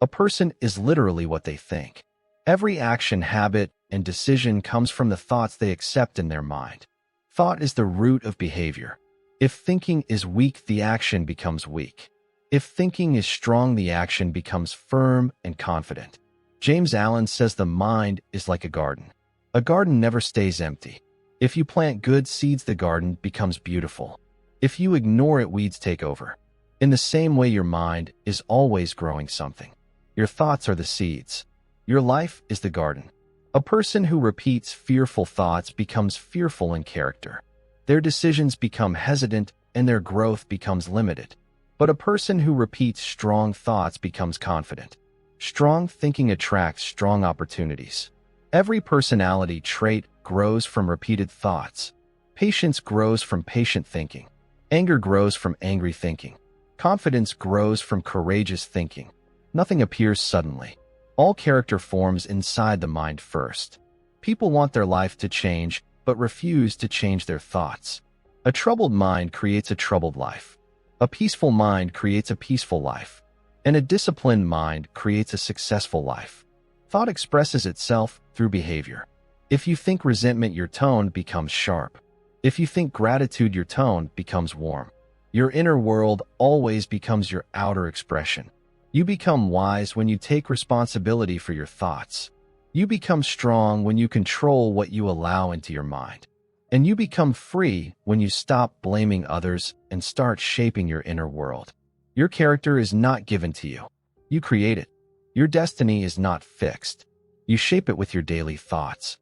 A person is literally what they think. Every action, habit, and decision comes from the thoughts they accept in their mind. Thought is the root of behavior. If thinking is weak, the action becomes weak. If thinking is strong, the action becomes firm and confident. James Allen says the mind is like a garden. A garden never stays empty. If you plant good seeds, the garden becomes beautiful. If you ignore it, weeds take over. In the same way, your mind is always growing something. Your thoughts are the seeds. Your life is the garden. A person who repeats fearful thoughts becomes fearful in character. Their decisions become hesitant and their growth becomes limited. But a person who repeats strong thoughts becomes confident. Strong thinking attracts strong opportunities. Every personality trait grows from repeated thoughts. Patience grows from patient thinking. Anger grows from angry thinking. Confidence grows from courageous thinking. Nothing appears suddenly. All character forms inside the mind first. People want their life to change, but refuse to change their thoughts. A troubled mind creates a troubled life. A peaceful mind creates a peaceful life. And a disciplined mind creates a successful life. Thought expresses itself through behavior. If you think resentment, your tone becomes sharp. If you think gratitude, your tone becomes warm. Your inner world always becomes your outer expression. You become wise when you take responsibility for your thoughts. You become strong when you control what you allow into your mind. And you become free when you stop blaming others and start shaping your inner world. Your character is not given to you. You create it. Your destiny is not fixed. You shape it with your daily thoughts.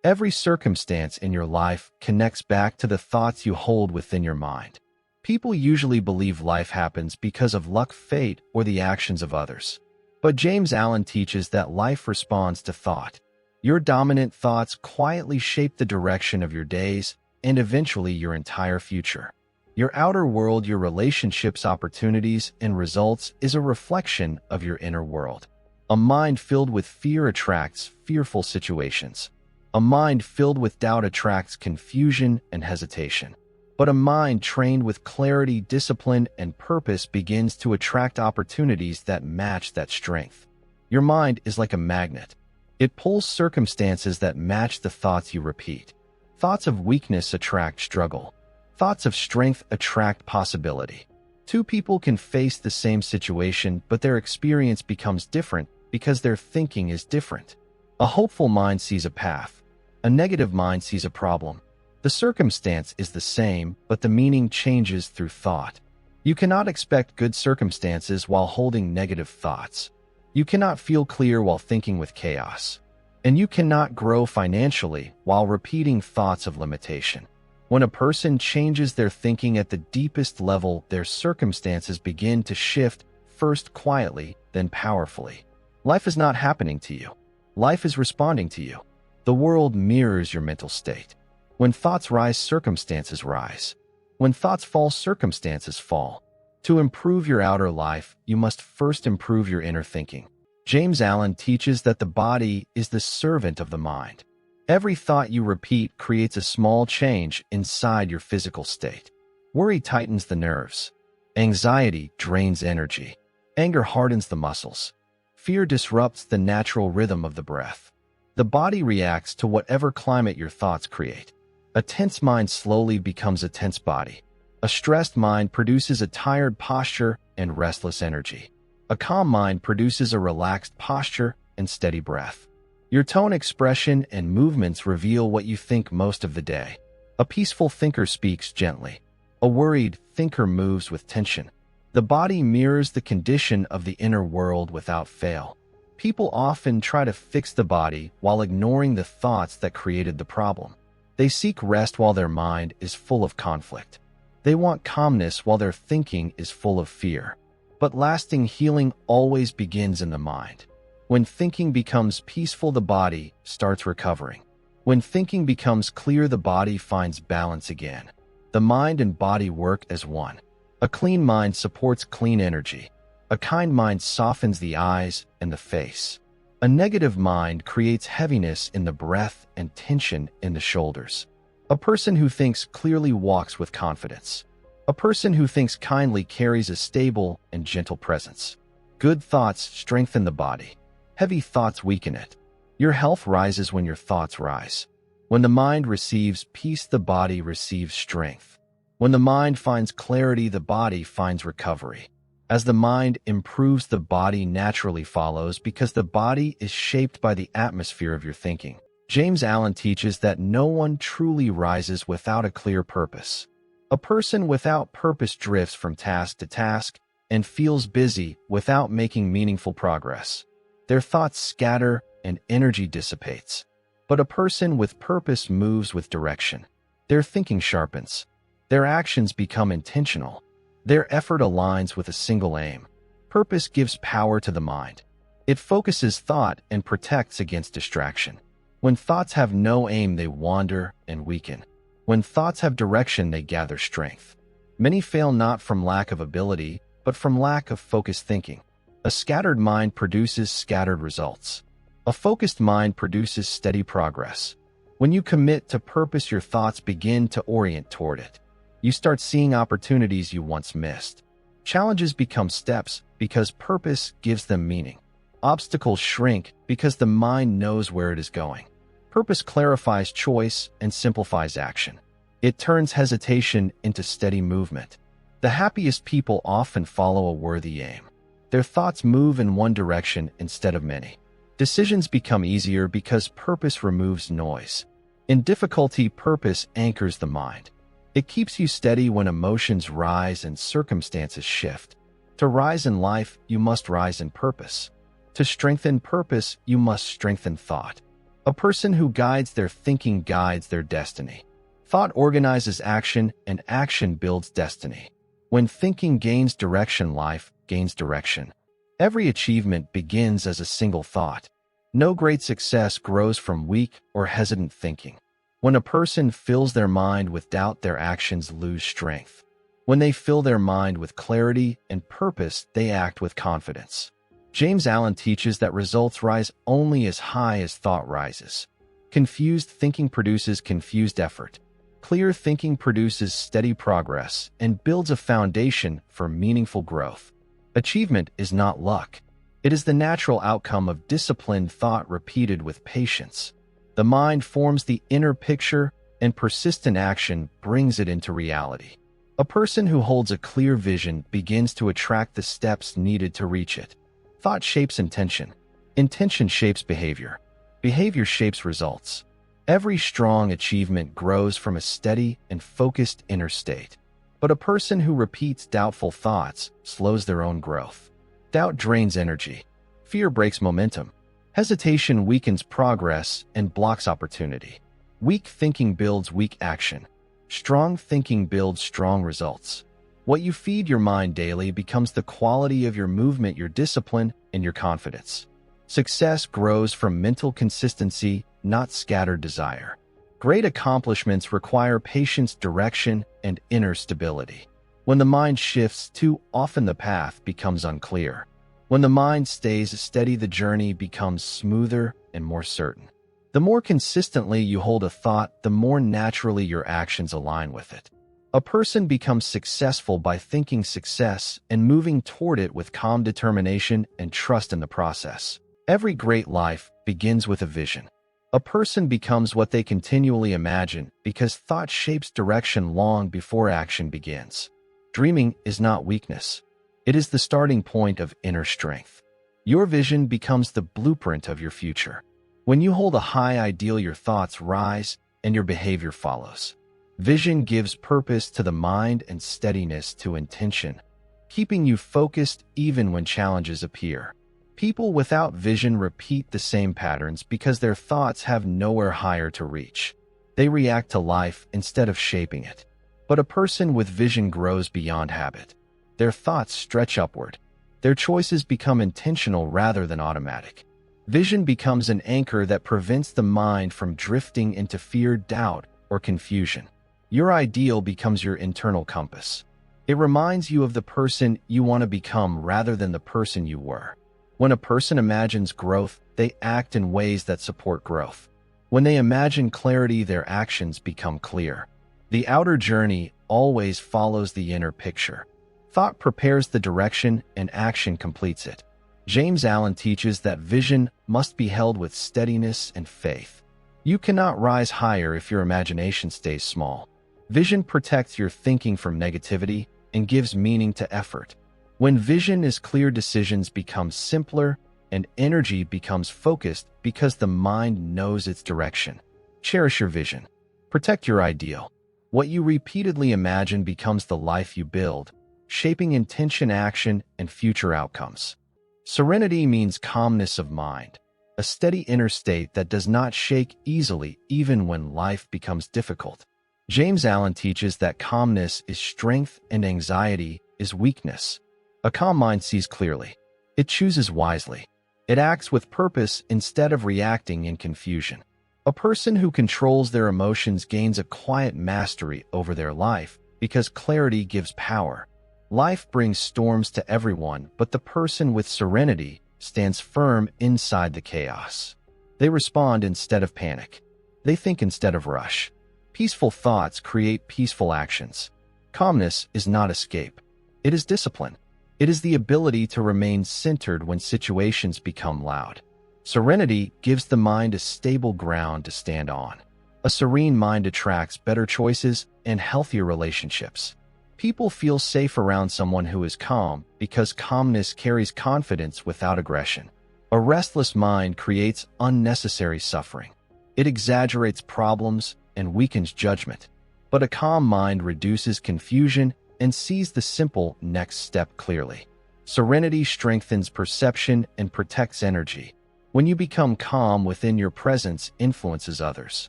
Every circumstance in your life connects back to the thoughts you hold within your mind. People usually believe life happens because of luck, fate, or the actions of others. But James Allen teaches that life responds to thought. Your dominant thoughts quietly shape the direction of your days and eventually your entire future. Your outer world, your relationships, opportunities, and results is a reflection of your inner world. A mind filled with fear attracts fearful situations. A mind filled with doubt attracts confusion and hesitation. But a mind trained with clarity, discipline, and purpose begins to attract opportunities that match that strength. Your mind is like a magnet. It pulls circumstances that match the thoughts you repeat. Thoughts of weakness attract struggle. Thoughts of strength attract possibility. Two people can face the same situation, but their experience becomes different because their thinking is different. A hopeful mind sees a path. A negative mind sees a problem. The circumstance is the same, but the meaning changes through thought. You cannot expect good circumstances while holding negative thoughts. You cannot feel clear while thinking with chaos. And you cannot grow financially while repeating thoughts of limitation. When a person changes their thinking at the deepest level, their circumstances begin to shift, first quietly, then powerfully. Life is not happening to you. Life is responding to you. The world mirrors your mental state. When thoughts rise, circumstances rise. When thoughts fall, circumstances fall. To improve your outer life, you must first improve your inner thinking. James Allen teaches that the body is the servant of the mind. Every thought you repeat creates a small change inside your physical state. Worry tightens the nerves. Anxiety drains energy. Anger hardens the muscles. Fear disrupts the natural rhythm of the breath. The body reacts to whatever climate your thoughts create. A tense mind slowly becomes a tense body. A stressed mind produces a tired posture and restless energy. A calm mind produces a relaxed posture and steady breath. Your tone, expression, and movements reveal what you think most of the day. A peaceful thinker speaks gently. A worried thinker moves with tension. The body mirrors the condition of the inner world without fail. People often try to fix the body while ignoring the thoughts that created the problem. They seek rest while their mind is full of conflict. They want calmness while their thinking is full of fear. But lasting healing always begins in the mind. When thinking becomes peaceful, the body starts recovering. When thinking becomes clear, the body finds balance again. The mind and body work as one. A clean mind supports clean energy. A kind mind softens the eyes and the face. A negative mind creates heaviness in the breath and tension in the shoulders. A person who thinks clearly walks with confidence. A person who thinks kindly carries a stable and gentle presence. Good thoughts strengthen the body. Heavy thoughts weaken it. Your health rises when your thoughts rise. When the mind receives peace, the body receives strength. When the mind finds clarity, the body finds recovery. As the mind improves, the body naturally follows because the body is shaped by the atmosphere of your thinking. James Allen teaches that no one truly rises without a clear purpose. A person without purpose drifts from task to task and feels busy without making meaningful progress. Their thoughts scatter and energy dissipates. But a person with purpose moves with direction. Their thinking sharpens. Their actions become intentional. Their effort aligns with a single aim. Purpose gives power to the mind. It focuses thought and protects against distraction. When thoughts have no aim, they wander and weaken. When thoughts have direction, they gather strength. Many fail not from lack of ability, but from lack of focused thinking. A scattered mind produces scattered results. A focused mind produces steady progress. When you commit to purpose, your thoughts begin to orient toward it. You start seeing opportunities you once missed. Challenges become steps because purpose gives them meaning. Obstacles shrink because the mind knows where it is going. Purpose clarifies choice and simplifies action. It turns hesitation into steady movement. The happiest people often follow a worthy aim. Their thoughts move in one direction instead of many. Decisions become easier because purpose removes noise. In difficulty, purpose anchors the mind. It keeps you steady when emotions rise and circumstances shift. To rise in life, you must rise in purpose. To strengthen purpose, you must strengthen thought. A person who guides their thinking guides their destiny. Thought organizes action, and action builds destiny. When thinking gains direction, life gains direction. Every achievement begins as a single thought. No great success grows from weak or hesitant thinking. When a person fills their mind with doubt, their actions lose strength. When they fill their mind with clarity and purpose, they act with confidence. James Allen teaches that results rise only as high as thought rises. Confused thinking produces confused effort. Clear thinking produces steady progress and builds a foundation for meaningful growth. Achievement is not luck. It is the natural outcome of disciplined thought repeated with patience. The mind forms the inner picture, and persistent action brings it into reality. A person who holds a clear vision begins to attract the steps needed to reach it. Thought shapes intention. Intention shapes behavior. Behavior shapes results. Every strong achievement grows from a steady and focused inner state. But a person who repeats doubtful thoughts slows their own growth. Doubt drains energy. Fear breaks momentum. Hesitation weakens progress and blocks opportunity. Weak thinking builds weak action. Strong thinking builds strong results. What you feed your mind daily becomes the quality of your movement, your discipline, and your confidence. Success grows from mental consistency, not scattered desire. Great accomplishments require patience, direction, and inner stability. When the mind shifts, too often the path becomes unclear. When the mind stays steady, the journey becomes smoother and more certain. The more consistently you hold a thought, the more naturally your actions align with it. A person becomes successful by thinking success and moving toward it with calm determination and trust in the process. Every great life begins with a vision. A person becomes what they continually imagine because thought shapes direction long before action begins. Dreaming is not weakness. It is the starting point of inner strength. Your vision becomes the blueprint of your future. When you hold a high ideal, your thoughts rise and your behavior follows. Vision gives purpose to the mind and steadiness to intention, keeping you focused even when challenges appear. People without vision repeat the same patterns because their thoughts have nowhere higher to reach. They react to life instead of shaping it. But a person with vision grows beyond habit. Their thoughts stretch upward. Their choices become intentional rather than automatic. Vision becomes an anchor that prevents the mind from drifting into fear, doubt, or confusion. Your ideal becomes your internal compass. It reminds you of the person you want to become rather than the person you were. When a person imagines growth, they act in ways that support growth. When they imagine clarity, their actions become clear. The outer journey always follows the inner picture. Thought prepares the direction and action completes it. James Allen teaches that vision must be held with steadiness and faith. You cannot rise higher if your imagination stays small. Vision protects your thinking from negativity and gives meaning to effort. When vision is clear, decisions become simpler and energy becomes focused because the mind knows its direction. Cherish your vision. Protect your ideal. What you repeatedly imagine becomes the life you build, shaping intention, action, and future outcomes. Serenity means calmness of mind, a steady inner state that does not shake easily even when life becomes difficult. James Allen teaches that calmness is strength and anxiety is weakness. A calm mind sees clearly. It chooses wisely. It acts with purpose instead of reacting in confusion. A person who controls their emotions gains a quiet mastery over their life because clarity gives power. Life brings storms to everyone, but the person with serenity stands firm inside the chaos. They respond instead of panic. They think instead of rush. Peaceful thoughts create peaceful actions. Calmness is not escape. It is discipline. It is the ability to remain centered when situations become loud. Serenity gives the mind a stable ground to stand on. A serene mind attracts better choices and healthier relationships. People feel safe around someone who is calm because calmness carries confidence without aggression. A restless mind creates unnecessary suffering. It exaggerates problems and weakens judgment. But a calm mind reduces confusion and sees the simple next step clearly. Serenity strengthens perception and protects energy. When you become calm within, your presence influences others.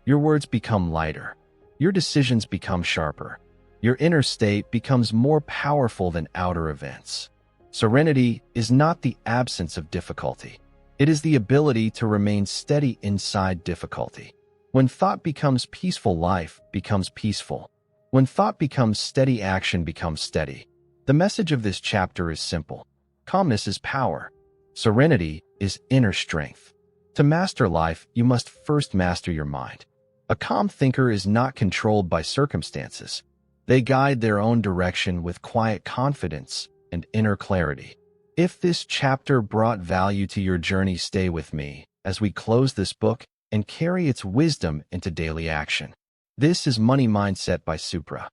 Your words become lighter. Your decisions become sharper. Your inner state becomes more powerful than outer events. Serenity is not the absence of difficulty. It is the ability to remain steady inside difficulty. When thought becomes peaceful, life becomes peaceful. When thought becomes steady, action becomes steady. The message of this chapter is simple. Calmness is power. Serenity is inner strength. To master life, you must first master your mind. A calm thinker is not controlled by circumstances. They guide their own direction with quiet confidence and inner clarity. If this chapter brought value to your journey, stay with me as we close this book and carry its wisdom into daily action. This is Money Mindset by Supra.